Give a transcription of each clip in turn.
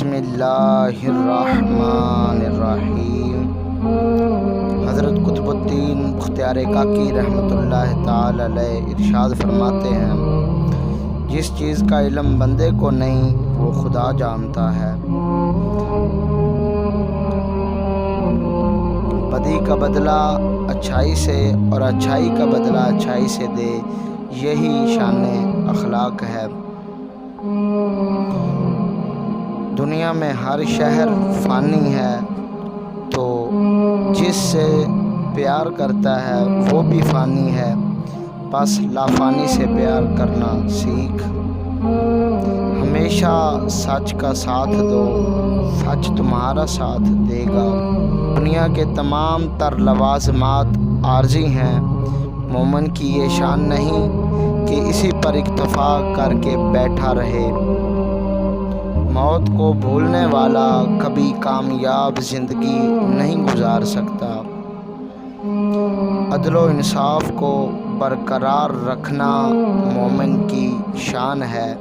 بسم اللہ الرحمن الرحیم۔ حضرت قطب الدین بختیار کاکی رحمۃ اللہ تعالی علیہ ارشاد فرماتے ہیں، جس چیز کا علم بندے کو نہیں وہ خدا جانتا ہے۔ بدی کا بدلہ اچھائی سے اور اچھائی کا بدلہ اچھائی سے دے، یہی شان اخلاق ہے۔ دنیا میں ہر شہر فانی ہے، تو جس سے پیار کرتا ہے وہ بھی فانی ہے، بس لافانی سے پیار کرنا سیکھ۔ ہمیشہ سچ کا ساتھ دو، سچ تمہارا ساتھ دے گا۔ دنیا کے تمام تر لوازمات عارضی ہیں، مومن کی یہ شان نہیں کہ اسی پر اکتفا کر کے بیٹھا رہے۔ موت کو بھولنے والا کبھی کامیاب زندگی نہیں گزار سکتا۔ عدل و انصاف کو برقرار رکھنا مومن کی شان ہے،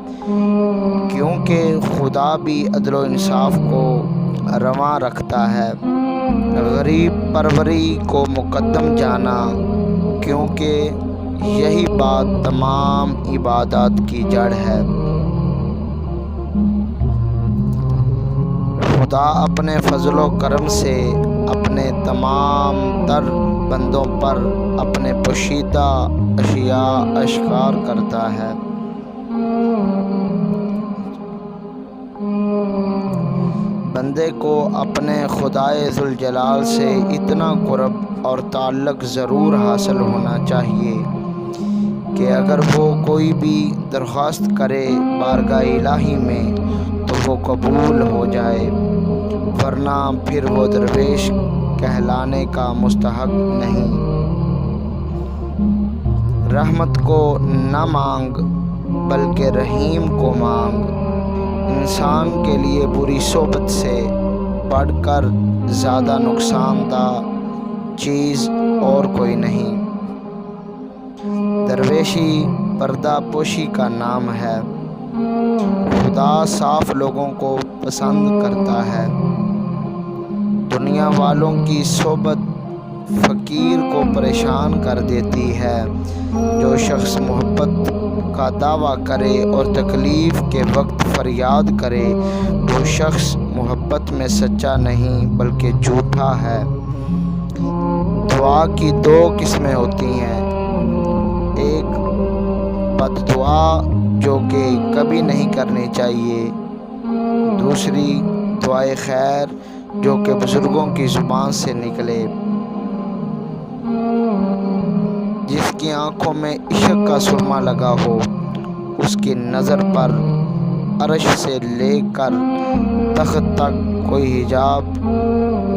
کیونکہ خدا بھی عدل و انصاف کو رواں رکھتا ہے۔ غریب پروری کو مقدم جانا، کیونکہ یہی بات تمام عبادات کی جڑ ہے۔ خدا اپنے فضل و کرم سے اپنے تمام تر بندوں پر اپنے پوشیدہ اشیاء اشکار کرتا ہے۔ بندے کو اپنے خدائے ذوالجلال سے اتنا قرب اور تعلق ضرور حاصل ہونا چاہیے کہ اگر وہ کوئی بھی درخواست کرے بارگاہ الہی میں تو وہ قبول ہو جائے، ورنہ پھر وہ درویش کہلانے کا مستحق نہیں۔ رحمت کو نہ مانگ بلکہ رحیم کو مانگ۔ انسان کے لیے بری صحبت سے بڑھ کر زیادہ نقصان دہ چیز اور کوئی نہیں۔ درویشی پردہ پوشی کا نام ہے۔ خدا صاف لوگوں کو پسند کرتا ہے۔ دنیا والوں کی صحبت فقیر کو پریشان کر دیتی ہے۔ جو شخص محبت کا دعویٰ کرے اور تکلیف کے وقت فریاد کرے، وہ شخص محبت میں سچا نہیں بلکہ جھوٹا ہے۔ دعا کی دو قسمیں ہوتی ہیں، ایک بد دعا جو کہ کبھی نہیں کرنی چاہیے، دوسری دعائے خیر جو کہ بزرگوں کی زبان سے نکلے۔ جس کی آنکھوں میں عشق کا سرما لگا ہو، اس کی نظر پر عرش سے لے کر تخت تک کوئی حجاب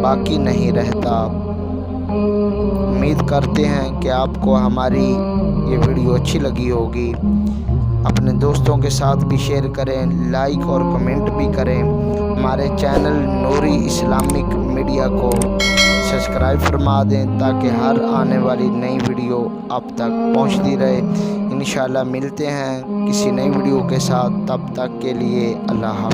باقی نہیں رہتا۔ امید کرتے ہیں کہ آپ کو ہماری یہ ویڈیو اچھی لگی ہوگی۔ اپنے دوستوں کے ساتھ بھی شیئر کریں، لائک اور کمنٹ بھی کریں۔ ہمارے چینل نوری اسلامک میڈیا کو سبسکرائب فرما دیں تاکہ ہر آنے والی نئی ویڈیو آپ تک پہنچتی رہے۔ انشاءاللہ ملتے ہیں کسی نئی ویڈیو کے ساتھ، تب تک کے لیے اللہ حافظ۔